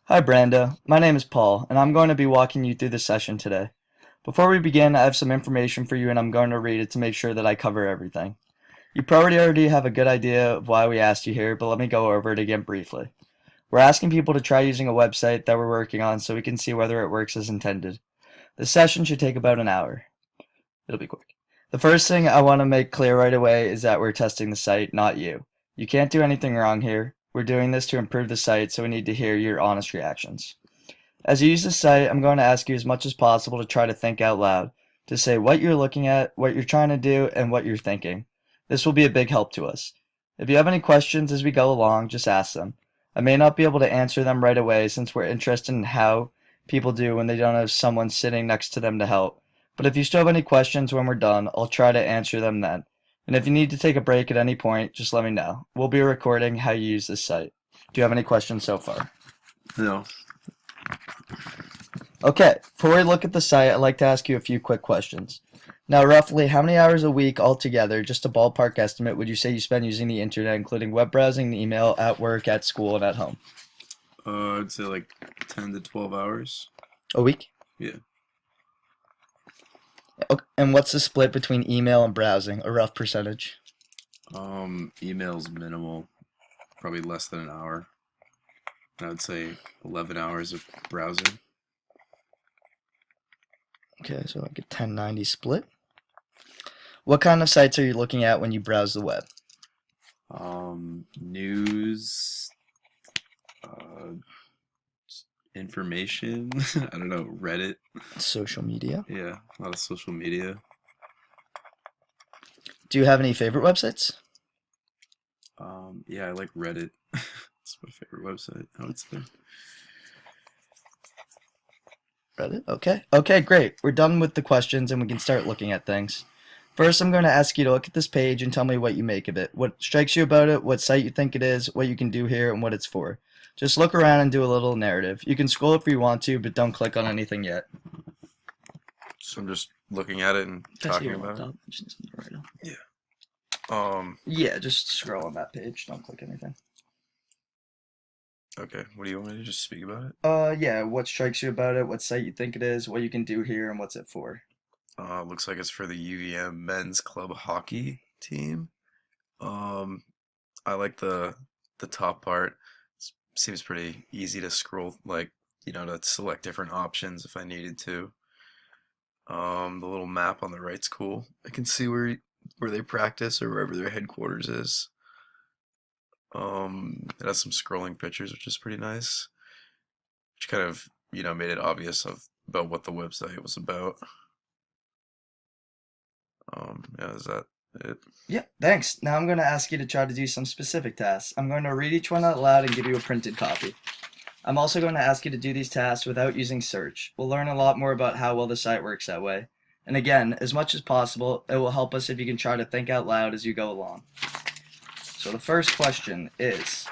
Hi Branda, my name is Paul, and I'm going to be walking you through the session today. Before we begin, I have some information for you and I'm going to read it to make sure that I cover everything. You probably already have a good idea of why we asked you here, but let me go over it again briefly. We're asking people to try using a website that we're working on so we can see whether it works as intended. The session should take about an hour. It'll be quick. The first thing I want to make clear right away is that we're testing the site, not you. You can't do anything wrong here. We're doing this to improve the site, so we need to hear your honest reactions. As you use the site, I'm going to ask you as much as possible to try to think out loud, to say what you're looking at, what you're trying to do, and what you're thinking. This will be a big help to us. If you have any questions as we go along, just ask them. I may not be able to answer them right away since we're interested in how people do when they don't have someone sitting next to them to help. But if you still have any questions when we're done, I'll try to answer them then. And if you need to take a break at any point, just let me know. We'll be recording how you use this site. Do you have any questions so far? No. Okay, before we look at the site, I'd like to ask you a few quick questions. Now, roughly, how many hours a week altogether, just a ballpark estimate, would you say you spend using the internet, including web browsing, email, at work, at school, and at home? I'd say like 10 to 12 hours. A week? Yeah. Okay. And what's the split between email and browsing? A rough percentage? Email's minimal, probably less than an hour. I would say 11 hours of browsing. Okay, so like a 10-90 split. What kind of sites are you looking at when you browse the web? News, uh, information. I don't know, Reddit. Social media. Yeah, a lot of social media. Do you have any favorite websites? Yeah, I like Reddit. It's my favorite website, I would say. Reddit? Okay. Okay, great. We're done with the questions and we can start looking at things. First, I'm going to ask you to look at this page and tell me what you make of it. What strikes you about it, what site you think it is, what you can do here, and what it's for. Just look around and do a little narrative. You can scroll if you want to, but don't click on anything yet. So I'm just looking at it and talking about it. Yeah. Yeah, just scroll on that page. Don't click anything. Okay. What do you want me to just speak about it? Yeah, what strikes you about it, what site you think it is, what you can do here, and what's it for. Looks like it's for the UVM men's club hockey team. Um, I like the top part. Seems pretty easy to scroll, like, to select different options if I needed to. The little map on the right's cool. I can see where they practice or wherever their headquarters is. It has some scrolling pictures, which is pretty nice. Which kind of, made it obvious about what the website was about. Yeah, is that it? Yeah, thanks. Now I'm going to ask you to try to do some specific tasks. I'm going to read each one out loud and give you a printed copy. I'm also going to ask you to do these tasks without using search. We'll learn a lot more about how well the site works that way. And again, as much as possible, it will help us if you can try to think out loud as you go along. So the first question is,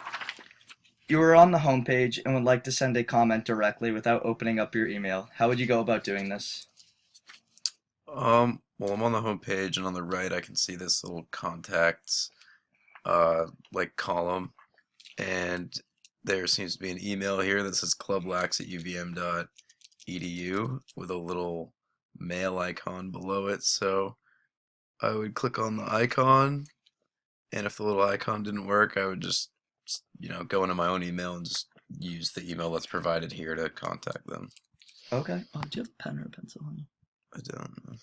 you are on the homepage and would like to send a comment directly without opening up your email. How would you go about doing this? Well, I'm on the home page, and on the right I can see this little contacts like column, and there seems to be an email here that says clublax@uvm.edu with a little mail icon below it. So I would click on the icon, and if the little icon didn't work, I would just go into my own email and just use the email that's provided here to contact them. Okay. Oh, do you have a pen or a pencil on you? I don't know.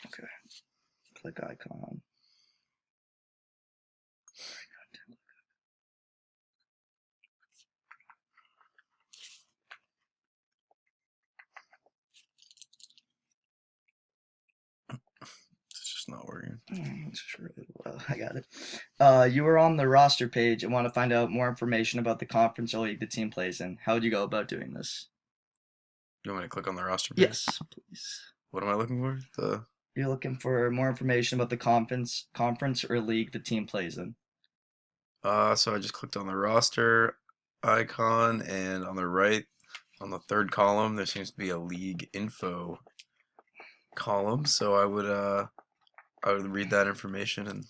Okay. Click icon. It's just not working. I got it. You are on the roster page and want to find out more information about the conference or league the team plays in. How would you go about doing this? You want me to click on the roster page? Yes, please. What am I looking for? You're looking for more information about the conference or league the team plays in. So I just clicked on the roster icon, and on the right, on the third column, there seems to be a league info column. So I would read that information and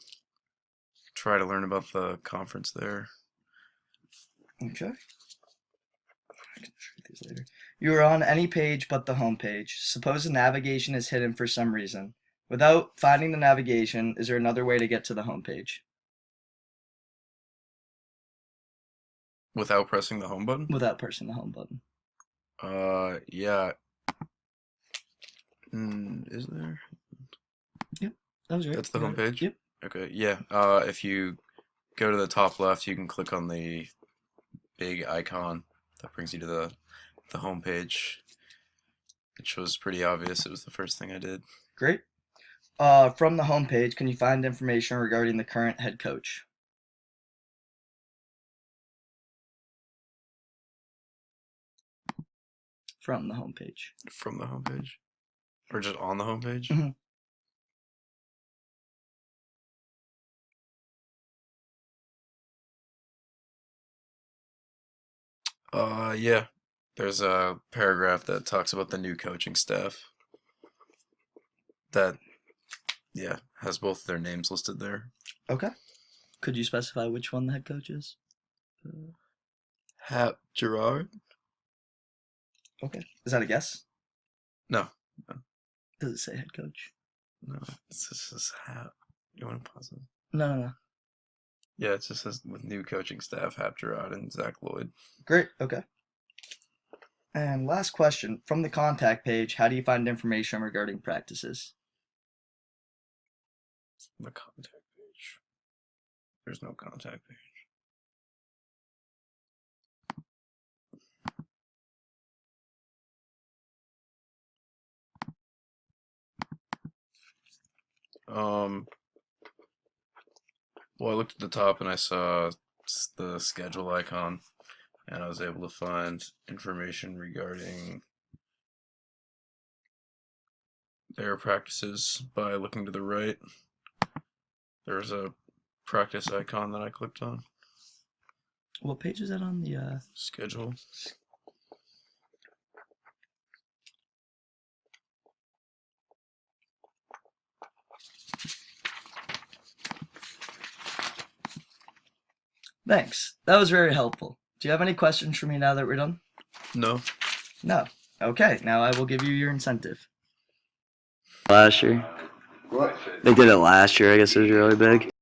try to learn about the conference there. Okay. these later. You are on any page but the home page. Suppose the navigation is hidden for some reason. Without finding the navigation, is there another way to get to the home page? Without pressing the home button? Without pressing the home button. Yeah. Is there? Yep, that was right. That's the You home got it. page? Yep. Okay, yeah. If you go to the top left, you can click on the big icon that brings you to the home page, which was pretty obvious. It was the first thing I did. Great. From the home page, can you find information regarding the current head coach? From the home page. From the home page? Or just on the home page? Mhm. Yeah. There's a paragraph that talks about the new coaching staff that, yeah, has both their names listed there. Okay. Could you specify which one the head coach is? Hap Gerard? Okay. Is that a guess? No, Does it say head coach? no. This is Hap. You want to pause it? No. Yeah, it just says with new coaching staff, Hap Gerard and Zach Lloyd. Great. Okay. And last question. From the contact page, how do you find information regarding practices? The contact page. There's no contact page. Well, I looked at the top and I saw the schedule icon, and I was able to find information regarding their practices by looking to the right. There's a practice icon that I clicked on. What page is that on the Schedule. Thanks. That was very helpful. Do you have any questions for me now that we're done? No. No. Okay, now I will give you your incentive. Last year. What? They did it last year. I guess it was really big.